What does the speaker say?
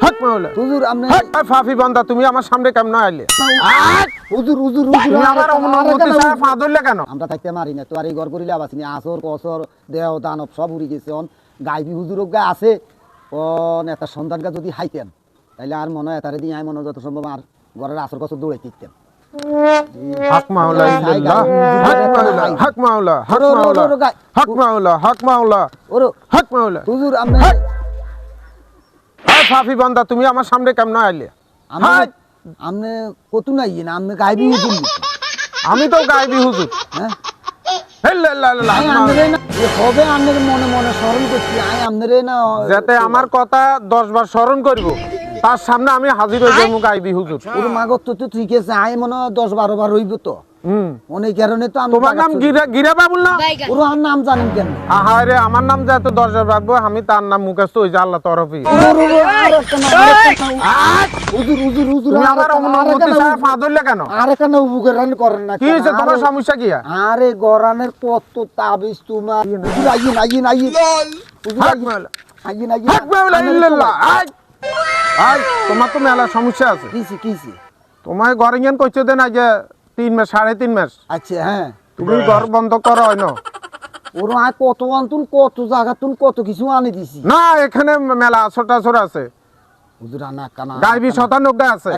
হক মাওলা হুজুর আপনি হক ফাফি বান্দা তুমি আমার সামনে কেমন আইলে হুজুর হুজুর তুমি আমার অনুমতি ছাড়া পা ধরলে কেন আমরা থাকতে মারি না তো আর এই ঘর করিলে আবাসিনি আসর কসর দেহ দানব সব উড়ি গেছে অন গাইবি হুজুর গা আছে ও নেতা সন্তানকে যদি হাইতেন তাইলে আর মনে হয় তারে দিয়ে আই মনে যত সম্ভব আর ঘরের আসর কসর দৌড়াই দিতেন হক মাওলা ইল্লাল্লাহ হক মাওলা হক মাওলা হক মাওলা হক মাওলা ওরো হক মাওলা হুজুর আপনি এই ফাফি বান্দা তুমি আমার সামনে কেমন আইলে আপনি কত নাই না আপনি গাইবি হুজুর আমি তো গাইবি হুজুর হ্যাঁ হেল্লাল্লাহ হবে আপনার মনে মনে স্মরণ করছি আই আপনারে না যাতে আমার কথা 10 বার স্মরণ করব তার সামনে আমি হাজির হয়ে যাবো গাইবি হুজুর ওর মাগত তো ঠিক আছে আই মনে 10-12 বার হইব তো অনেক কারণে তো আমি তোমার নাম গিরা বাবুল না ওর আর নাম জানেন কেন আহারে আমার নাম যত 10 বার রাখবো আমি তার নাম মুখস্থ হই যে আল্লাহ তরফে হুজুর হুজুর হুজুর তুমি আমার অনুমতি ছাড়া পা ধরলে কেন আর কেন উপকরণ করেন না কি হইছে তোমার সমস্যা কি আরে গরানের পথ তো তাবিজ তোমার হুজুর আইন হুজুর হক মাওলা আইন হক মাওলা ইল্লাল্লাহ আই তোমার তো মেলা সমস্যা আছে কিছি তোমায় গরিয়ান কইছে দেন আজ 3 মাস 3.5 মাস আচ্ছা হ্যাঁ তুমি ঘর বন্ধ করো হয় না ওর আয় কত আনতুন কত জায়গা তুন কত কিছু আনি দিছি না এখানে মেলা আসর টাসর আছে হুজুর আনা কানা গাইবি 97 আছে